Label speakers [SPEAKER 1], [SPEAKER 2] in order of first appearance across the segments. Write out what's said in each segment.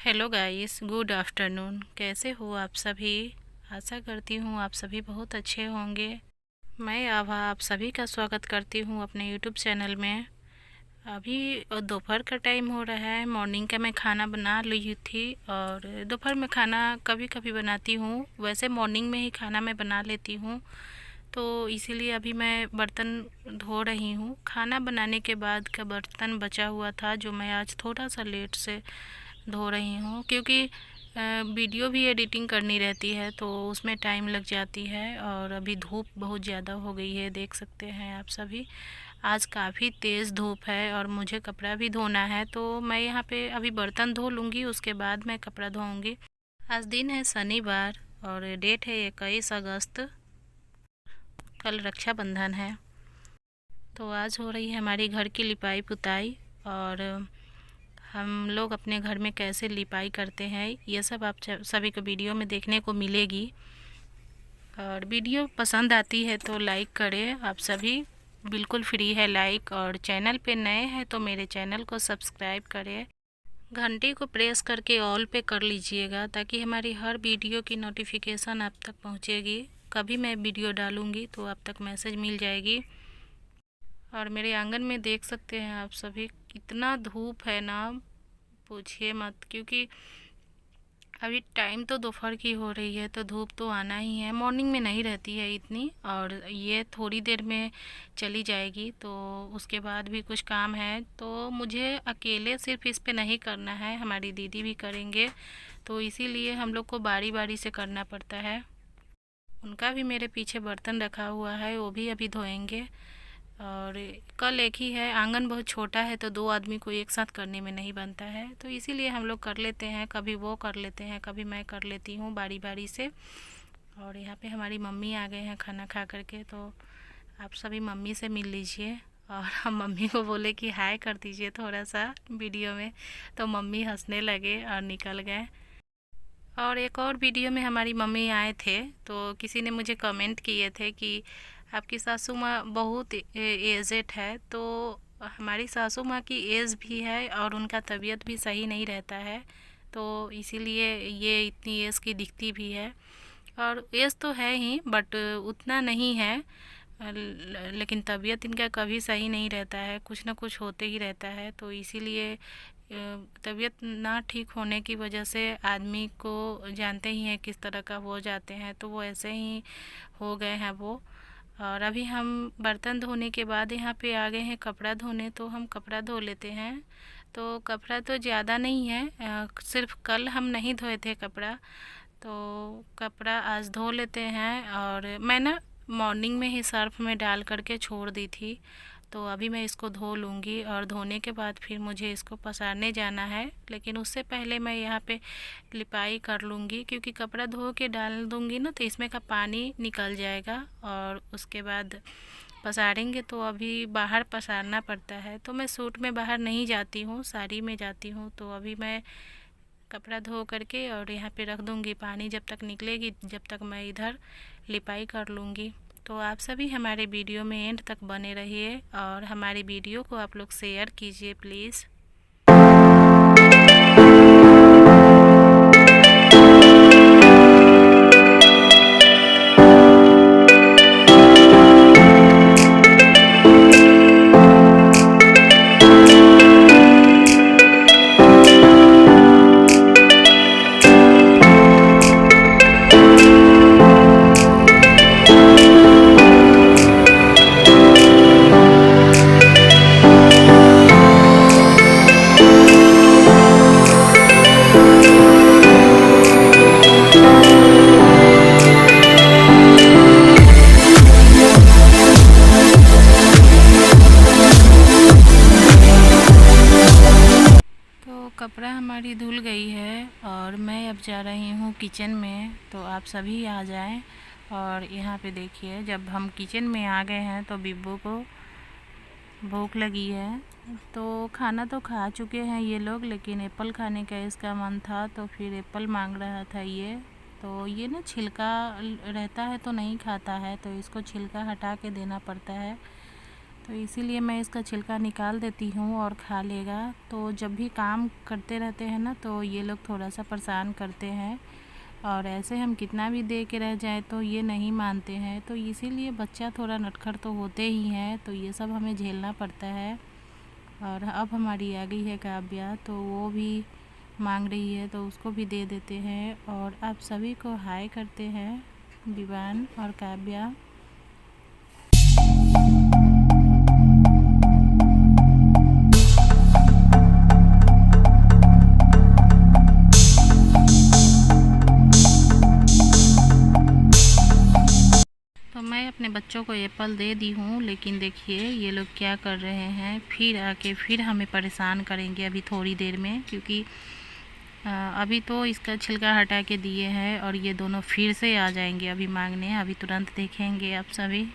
[SPEAKER 1] Hello guys, good afternoon. कैसे हो आप सभी? आशा करती हूँ आप सभी बहुत अच्छे होंगे। मैं आभा आप सभी का स्वागत करती हूँ अपने यूट्यूब चैनल में। अभी दोपहर का टाइम हो रहा है। मॉर्निंग का मैं खाना बना ली थी और दोपहर में खाना कभी कभी बनाती हूँ। वैसे मॉर्निंग में ही खाना मैं बना लेती हूँ, तो इसीलिए अभी मैं बर्तन धो रही हूँ। खाना बनाने के बाद का बर्तन बचा हुआ था जो मैं आज थोड़ा सा लेट से धो रही हूँ, क्योंकि वीडियो भी एडिटिंग करनी रहती है तो उसमें टाइम लग जाती है। और अभी धूप बहुत ज़्यादा हो गई है, देख सकते हैं आप सभी। आज काफ़ी तेज़ धूप है और मुझे कपड़ा भी धोना है, तो मैं यहाँ पे अभी बर्तन धो लूँगी, उसके बाद मैं कपड़ा धोऊँगी। आज दिन है शनिवार और डेट है 21 अगस्त। कल रक्षाबंधन है। तो आज हो रही है हमारी घर की लिपाई पुताई। और हम लोग अपने घर में कैसे लिपाई करते हैं ये सब आप सभी को वीडियो में देखने को मिलेगी। और वीडियो पसंद आती है तो लाइक करें आप सभी। बिल्कुल फ्री है लाइक। और चैनल पे नए हैं तो मेरे चैनल को सब्सक्राइब करें। घंटी को प्रेस करके ऑल पे कर लीजिएगा ताकि हमारी हर वीडियो की नोटिफिकेशन आप तक पहुंचेगी। कभी मैं वीडियो डालूंगी तो आप तक मैसेज मिल जाएगी। और मेरे आंगन में देख सकते हैं आप सभी, कितना धूप है ना, पूछिए मत। क्योंकि अभी टाइम तो दोपहर की हो रही है तो धूप तो आना ही है। मॉर्निंग में नहीं रहती है इतनी, और ये थोड़ी देर में चली जाएगी। तो उसके बाद भी कुछ काम है तो मुझे अकेले सिर्फ इस पे नहीं करना है, हमारी दीदी भी करेंगे, तो इसीलिए हम लोग को बारी बारी से करना पड़ता है। उनका भी मेरे पीछे बर्तन रखा हुआ है, वो भी अभी धोएंगे। और कल एक ही है, आंगन बहुत छोटा है तो दो आदमी को एक साथ करने में नहीं बनता है, तो इसीलिए हम लोग कर लेते हैं। कभी वो कर लेते हैं, कभी मैं कर लेती हूँ बारी बारी से। और यहाँ पे हमारी मम्मी आ गए हैं खाना खा करके, तो आप सभी मम्मी से मिल लीजिए। और हम मम्मी को बोले कि हाय कर दीजिए थोड़ा सा वीडियो में, तो मम्मी हंसने लगे और निकल गए। और एक और वीडियो में हमारी मम्मी आए थे तो किसी ने मुझे कमेंट किए थे कि आपकी सासू माँ बहुत एजेड है। तो हमारी सासू माँ की एज भी है और उनका तबीयत भी सही नहीं रहता है, तो इसीलिए ये इतनी एज की दिखती भी है। और एज तो है ही बट उतना नहीं है। लेकिन तबीयत इनका कभी सही नहीं रहता है, कुछ ना कुछ होते ही रहता है, तो इसीलिए तबीयत ना ठीक होने की वजह से आदमी को जानते ही हैं किस तरह का हो जाते हैं, तो वो ऐसे ही हो गए हैं वो। और अभी हम बर्तन धोने के बाद यहाँ पे आ गए हैं कपड़ा धोने, तो हम कपड़ा धो लेते हैं। तो कपड़ा तो ज़्यादा नहीं है, सिर्फ कल हम नहीं धोए थे कपड़ा, तो कपड़ा आज धो लेते हैं। और मैं ना मॉर्निंग में ही सर्फ में डाल करके छोड़ दी थी, तो अभी मैं इसको धो लूँगी। और धोने के बाद फिर मुझे इसको पसारने जाना है, लेकिन उससे पहले मैं यहाँ पे लिपाई कर लूँगी, क्योंकि कपड़ा धो के डाल दूँगी ना तो इसमें का पानी निकल जाएगा और उसके बाद पसारेंगे। तो अभी बाहर पसारना पड़ता है, तो मैं सूट में बाहर नहीं जाती हूँ, साड़ी में जाती हूँ। तो अभी मैं कपड़ा धो करके और यहाँ पे रख दूँगी, पानी जब तक निकलेगी जब तक मैं इधर लिपाई कर लूँगी। तो आप सभी हमारे वीडियो में एंड तक बने रहिए और हमारी वीडियो को आप लोग शेयर कीजिए प्लीज़। तो कपड़ा हमारी धुल गई है और मैं अब जा रही हूँ किचन में, तो आप सभी आ जाएं। और यहाँ पे देखिए, जब हम किचन में आ गए हैं तो बिब्बू को भूख लगी है। तो खाना तो खा चुके हैं ये लोग, लेकिन एप्पल खाने का इसका मन था तो फिर एप्पल मांग रहा था ये। तो ये ना छिलका रहता है तो नहीं खाता है, तो इसको छिलका हटा के देना पड़ता है। तो इसीलिए मैं इसका छिलका निकाल देती हूँ और खा लेगा। तो जब भी काम करते रहते हैं ना तो ये लोग थोड़ा सा परेशान करते हैं, और ऐसे हम कितना भी दे के रह जाए तो ये नहीं मानते हैं। तो इसीलिए बच्चा थोड़ा नटखट तो होते ही हैं, तो ये सब हमें झेलना पड़ता है। और अब हमारी आ गई है काव्या, तो वो भी मांग रही है तो उसको भी दे देते हैं। और आप सभी को हाय करते हैं, विवान और काव्या। तो मैं अपने बच्चों को एप्पल दे दी हूँ, लेकिन देखिए ये लोग क्या कर रहे हैं, फिर आके फिर हमें परेशान करेंगे अभी थोड़ी देर में। क्योंकि अभी तो इसका छिलका हटा के दिए हैं और ये दोनों फिर से आ जाएंगे अभी मांगने। अभी तुरंत देखेंगे आप सभी।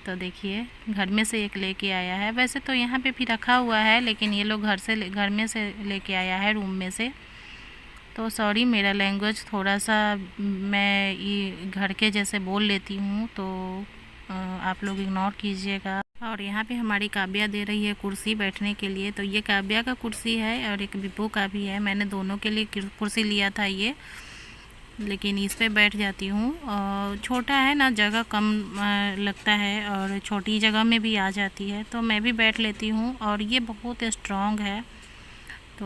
[SPEAKER 1] तो देखिए घर में से एक लेके आया है, वैसे तो यहाँ पे भी रखा हुआ है, लेकिन ये लोग घर में से लेके आया है, रूम में से। तो सॉरी, मेरा लैंग्वेज थोड़ा सा मैं ये घर के जैसे बोल लेती हूँ, तो आप लोग इग्नोर कीजिएगा। और यहाँ पे हमारी काव्या दे रही है कुर्सी बैठने के लिए। तो ये काव्या का कुर्सी है और एक विभू का भी है। मैंने दोनों के लिए कुर्सी लिया था ये, लेकिन इस पे बैठ जाती हूँ। छोटा है ना, जगह कम लगता है और छोटी जगह में भी आ जाती है, तो मैं भी बैठ लेती हूँ। और ये बहुत स्ट्रॉन्ग है, तो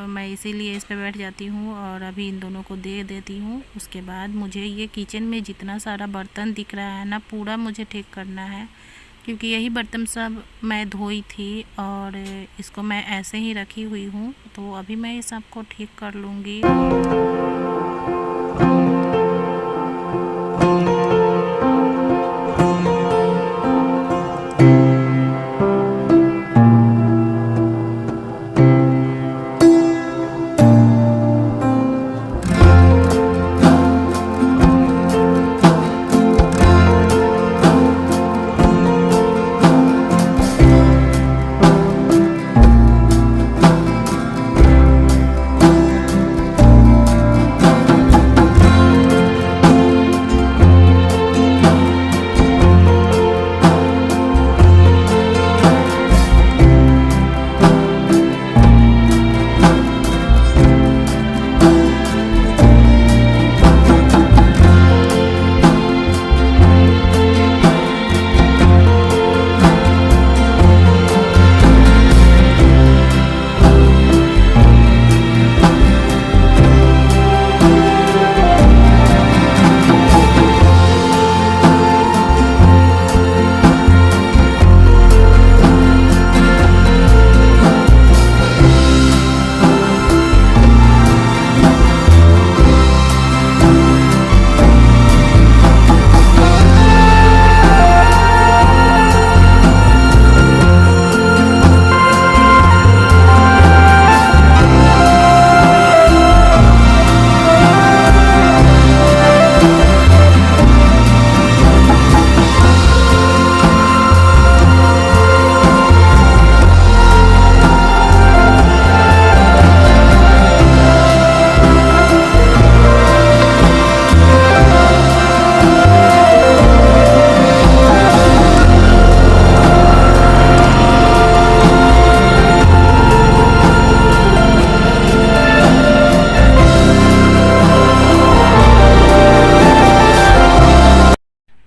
[SPEAKER 1] मैं इसीलिए इस पे बैठ जाती हूँ और अभी इन दोनों को दे देती हूँ। उसके बाद मुझे ये किचन में जितना सारा बर्तन दिख रहा है ना, पूरा मुझे ठीक करना है, क्योंकि यही बर्तन सब मैं धोई थी और इसको मैं ऐसे ही रखी हुई हूँ। तो अभी मैं इस सबको ठीक कर लूँगी।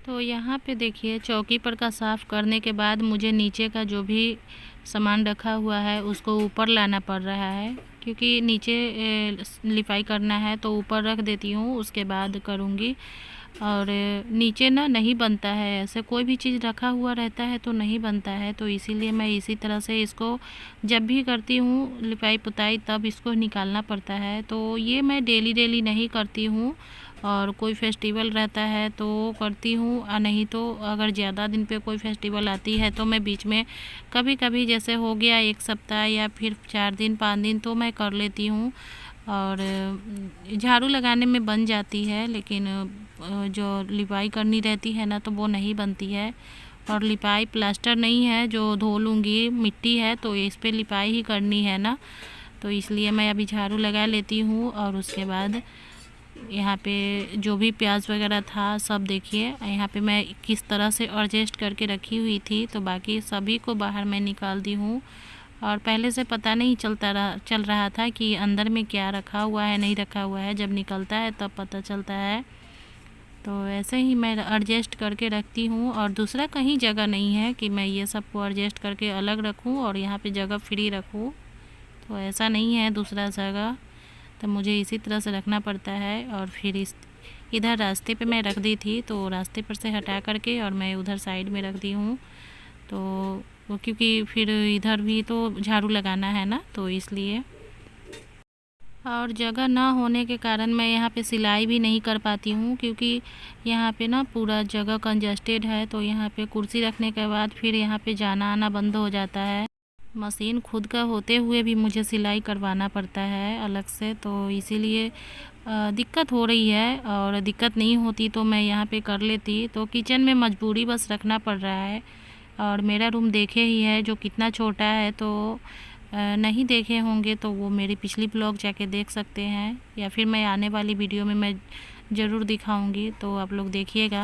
[SPEAKER 1] तो यहाँ पे देखिए चौकी पर का साफ़ करने के बाद मुझे नीचे का जो भी सामान रखा हुआ है उसको ऊपर लाना पड़ रहा है, क्योंकि नीचे लिपाई करना है तो ऊपर रख देती हूँ, उसके बाद करूँगी। और नीचे ना नहीं बनता है, ऐसे कोई भी चीज़ रखा हुआ रहता है तो नहीं बनता है। तो इसीलिए मैं इसी तरह से इसको जब भी करती हूँ लिपाई पुताई तब इसको निकालना पड़ता है। तो ये मैं डेली नहीं करती हूँ, और कोई फेस्टिवल रहता है तो करती हूँ, नहीं तो अगर ज़्यादा दिन पे कोई फेस्टिवल आती है तो मैं बीच में कभी कभी जैसे हो गया 1 सप्ताह या फिर 4 दिन 5 दिन तो मैं कर लेती हूँ। और झाड़ू लगाने में बन जाती है, लेकिन जो लिपाई करनी रहती है ना तो वो नहीं बनती है। और लिपाई प्लास्टर नहीं है जो धो लूँगी, मिट्टी है तो इस पे लिपाई ही करनी है ना, तो इसलिए मैं अभी झाड़ू लगा लेती हूँ और उसके बाद यहाँ पे जो भी प्याज वगैरह था सब देखिए यहाँ पे मैं किस तरह से एडजस्ट करके रखी हुई थी। तो बाकी सभी को बाहर मैं निकाल दी हूँ और पहले से पता नहीं चल रहा था कि अंदर में क्या रखा हुआ है नहीं रखा हुआ है। जब निकलता है तब पता चलता है। तो ऐसे ही मैं एडजस्ट करके रखती हूँ और दूसरा कहीं जगह नहीं है कि मैं ये सबको एडजस्ट करके अलग रखूँ और यहाँ पे जगह फ्री रखूँ। तो ऐसा नहीं है दूसरा जगह, तो मुझे इसी तरह से रखना पड़ता है। और फिर इधर रास्ते पे मैं रख दी थी, तो रास्ते पर से हटा करके और मैं उधर साइड में रख दी हूँ। तो वो क्योंकि फिर इधर भी तो झाड़ू लगाना है ना, तो इसलिए। और जगह ना होने के कारण मैं यहाँ पे सिलाई भी नहीं कर पाती हूँ, क्योंकि यहाँ पे ना पूरा जगह कंजस्टेड है। तो यहाँ पे कुर्सी रखने के बाद फिर यहाँ पे जाना आना बंद हो जाता है। मशीन खुद का होते हुए भी मुझे सिलाई करवाना पड़ता है अलग से, तो इसीलिए दिक्कत हो रही है। और दिक्कत नहीं होती तो मैं यहाँ पे कर लेती। तो किचन में मजबूरी बस रखना पड़ रहा है। और मेरा रूम देखे ही है जो कितना छोटा है, तो नहीं देखे होंगे तो वो मेरी पिछली ब्लॉग जाके देख सकते हैं, या फिर मैं आने वाली वीडियो में मैं ज़रूर दिखाऊंगी, तो आप लोग देखिएगा।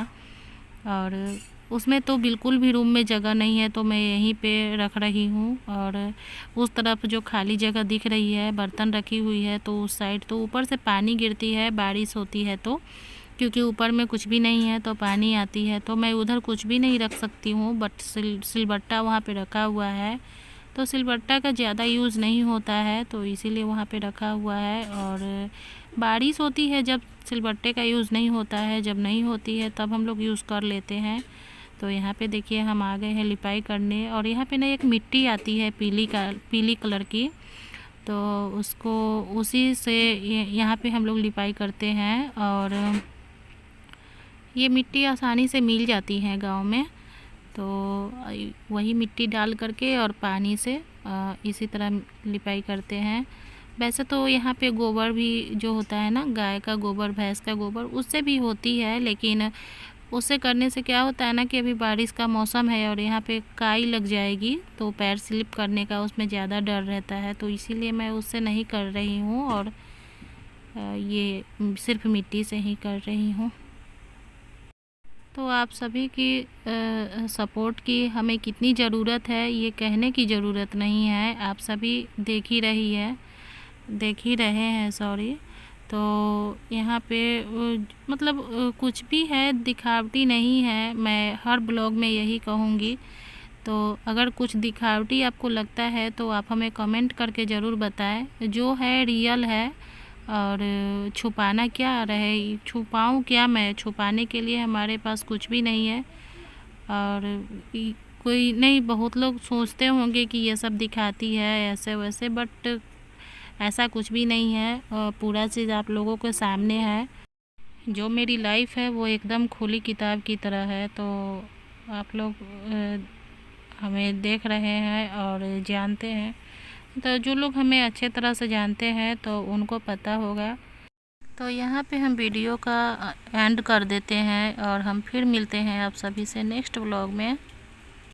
[SPEAKER 1] और उसमें तो बिल्कुल भी रूम में जगह नहीं है, तो मैं यहीं पे रख रही हूँ। और उस तरफ जो खाली जगह दिख रही है बर्तन रखी हुई है, तो उस साइड तो ऊपर से पानी गिरती है बारिश होती है तो, क्योंकि ऊपर में कुछ भी नहीं है तो पानी आती है। तो मैं उधर कुछ भी नहीं रख सकती हूँ, बट सिलबट्टा वहाँ पे रखा हुआ है। तो सिलबट्टा का ज़्यादा यूज़ नहीं होता है, तो इसीलिए वहाँ पे रखा हुआ है। और बारिश होती है जब सिलबट्टे का यूज़ नहीं होता है, जब नहीं होती है तब हम लोग यूज़ कर लेते हैं। तो यहाँ पे देखिए हम आ गए हैं लिपाई करने। और यहाँ पे ना एक मिट्टी आती है पीली कलर की, तो उसको उसी से यहाँ पे हम लोग लिपाई करते हैं। और ये मिट्टी आसानी से मिल जाती है गांव में, तो वही मिट्टी डाल करके और पानी से इसी तरह लिपाई करते हैं। वैसे तो यहाँ पे गोबर भी जो होता है ना, गाय का गोबर भैंस का गोबर, उससे भी होती है। लेकिन उससे करने से क्या होता है ना कि अभी बारिश का मौसम है और यहाँ पे काई लग जाएगी, तो पैर स्लिप करने का उसमें ज़्यादा डर रहता है। तो इसीलिए मैं उससे नहीं कर रही हूँ और ये सिर्फ मिट्टी से ही कर रही हूँ। तो आप सभी की सपोर्ट की हमें कितनी ज़रूरत है ये कहने की ज़रूरत नहीं है, आप सभी देख ही रहे हैं सॉरी। तो यहाँ पे मतलब कुछ भी है, दिखावटी नहीं है। मैं हर ब्लॉग में यही कहूँगी। तो अगर कुछ दिखावटी आपको लगता है तो आप हमें कमेंट करके ज़रूर बताएं। जो है रियल है, और छुपाना क्या रहे, छुपाऊँ क्या मैं, छुपाने के लिए हमारे पास कुछ भी नहीं है। और कोई नहीं, बहुत लोग सोचते होंगे कि ये सब दिखाती है ऐसे वैसे, बट ऐसा कुछ भी नहीं है। पूरा चीज़ आप लोगों के सामने है। जो मेरी लाइफ है वो एकदम खुली किताब की तरह है। तो आप लोग हमें देख रहे हैं और जानते हैं। तो जो लोग हमें अच्छे तरह से जानते हैं तो उनको पता होगा। तो यहाँ पे हम वीडियो का एंड कर देते हैं और हम फिर मिलते हैं आप सभी से नेक्स्ट व्लॉग में।